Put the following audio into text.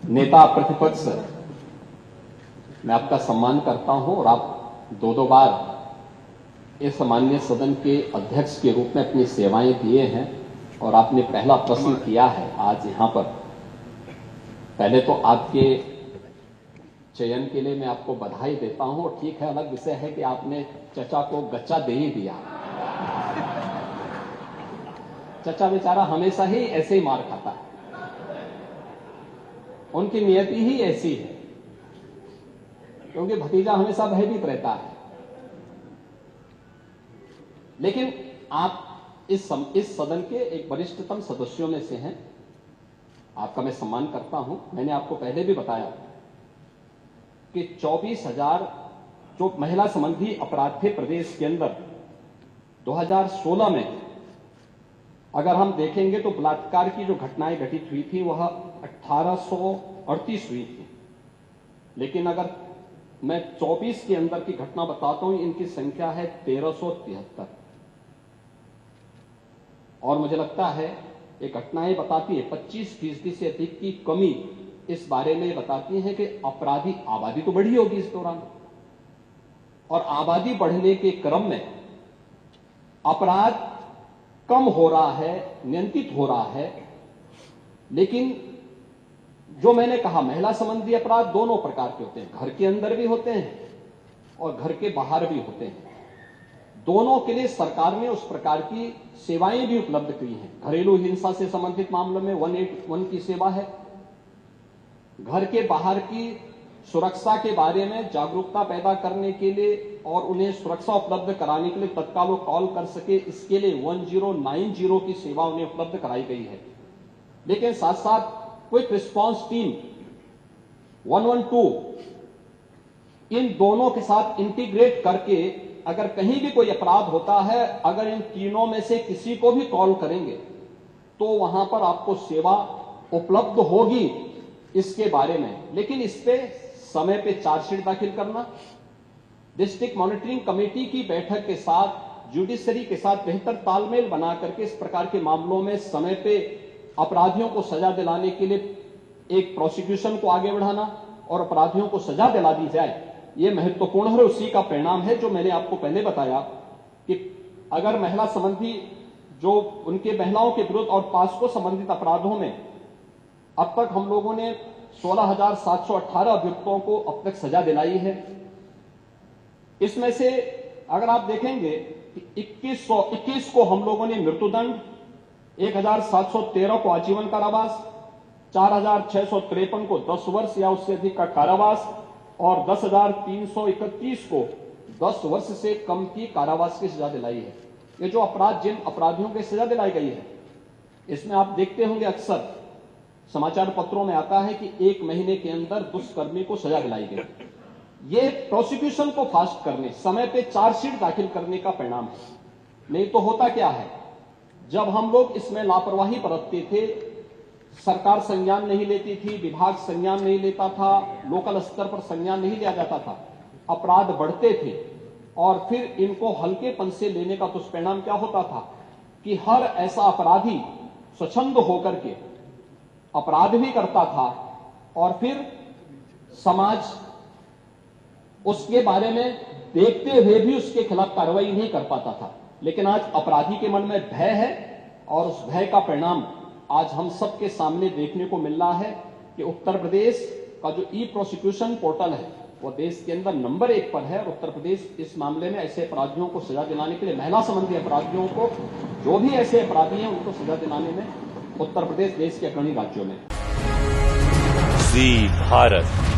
नेता प्रतिपक्ष, मैं आपका सम्मान करता हूं और आप दो बार इस माननीय सदन के अध्यक्ष के रूप में अपनी सेवाएं दिए हैं और आपने पहला प्रश्न किया है आज यहां पर। पहले तो आपके चयन के लिए मैं आपको बधाई देता हूं और ठीक है, अलग विषय है कि आपने चचा को गच्चा दे ही दिया। चचा बेचारा हमेशा ही ऐसे ही मार खाता है, उनकी नियति ही ऐसी है, क्योंकि भतीजा हमेशा भयभीत रहता है। लेकिन आप इस सदन के एक वरिष्ठतम सदस्यों में से हैं, आपका मैं सम्मान करता हूं। मैंने आपको पहले भी बताया कि 24,000 जो महिला संबंधी अपराध थे प्रदेश के अंदर 2016 में, अगर हम देखेंगे तो बलात्कार की जो घटनाएं घटित हुई थी वह 1838 हुई थी। लेकिन अगर मैं 24 के अंदर की घटना बताता हूं, इनकी संख्या है 1373। और मुझे लगता है ये घटनाएं बताती है 25% से अधिक की कमी इस बारे में बताती है कि अपराधी आबादी तो बढ़ी होगी इस दौरान, और आबादी बढ़ने के क्रम में अपराध कम हो रहा है, नियंत्रित हो रहा है। लेकिन जो मैंने कहा, महिला संबंधी अपराध दोनों प्रकार के होते हैं, घर के अंदर भी होते हैं और घर के बाहर भी होते हैं। दोनों के लिए सरकार ने उस प्रकार की सेवाएं भी उपलब्ध की हैं। घरेलू हिंसा से संबंधित मामलों में 181 की सेवा है। घर के बाहर की सुरक्षा के बारे में जागरूकता पैदा करने के लिए और उन्हें सुरक्षा उपलब्ध कराने के लिए तत्काल वो कॉल कर सके, इसके लिए 1090 की सेवा उन्हें उपलब्ध कराई गई है। लेकिन साथ साथ क्विक रिस्पांस टीम 112, इन दोनों के साथ इंटीग्रेट करके अगर कहीं भी कोई अपराध होता है, अगर इन तीनों में से किसी को भी कॉल करेंगे तो वहां पर आपको सेवा उपलब्ध होगी इसके बारे में। लेकिन इस पे समय पे चार्जशीट दाखिल करना, डिस्ट्रिक्ट मॉनिटरिंग कमेटी की बैठक के साथ जुडिशरी के साथ बेहतर तालमेल बना करके इस प्रकार के मामलों में समय पे अपराधियों को सजा दिलाने के लिए एक प्रोसिक्यूशन को आगे बढ़ाना और अपराधियों को सजा दिला दी जाए, यह महत्वपूर्ण है। उसी का परिणाम है जो मैंने आपको पहले बताया कि अगर महिला संबंधी जो उनके महिलाओं के विरुद्ध और पास्को संबंधित अपराधों में अब तक हम लोगों ने 16,718 अभियुक्तों को अब तक सजा दिलाई है। इसमें से अगर आप देखेंगे कि 21 को हम लोगों ने मृत्युदंड, 1,713 को आजीवन कारावास, 4,653 को 10 वर्ष या उससे अधिक का कारावास और 10,331 को 10 वर्ष से कम की कारावास की सजा दिलाई है। ये जो अपराध, जिन अपराधियों की सजा दिलाई गई है, इसमें आप देखते होंगे अक्सर समाचार पत्रों में आता है कि 1 महीने के अंदर दुष्कर्मी को सजा दिलाई गई। ये प्रोसिक्यूशन को फास्ट करने, समय पे चार्जशीट दाखिल करने का परिणाम है। नहीं तो होता क्या है, जब हम लोग इसमें लापरवाही बरतते थे, सरकार संज्ञान नहीं लेती थी, विभाग संज्ञान नहीं लेता था, लोकल स्तर पर संज्ञान नहीं लिया जाता था, अपराध बढ़ते थे और फिर इनको हल्केपन से लेने का दुष्परिणाम क्या होता था कि हर ऐसा अपराधी स्वच्छंद होकर के अपराध भी करता था और फिर समाज उसके बारे में देखते हुए भी उसके खिलाफ कार्रवाई नहीं कर पाता था। लेकिन आज अपराधी के मन में भय है और उस भय का परिणाम आज हम सबके सामने देखने को मिल रहा है कि उत्तर प्रदेश का जो ई प्रोसिक्यूशन पोर्टल है वो देश के अंदर नंबर 1 पर है। और उत्तर प्रदेश इस मामले में ऐसे अपराधियों को सजा दिलाने के लिए, महिला संबंधी अपराधियों को, जो भी ऐसे अपराधी हैं उनको सजा दिलाने में उत्तर प्रदेश देश के अग्रणी राज्यों में। जी भारत।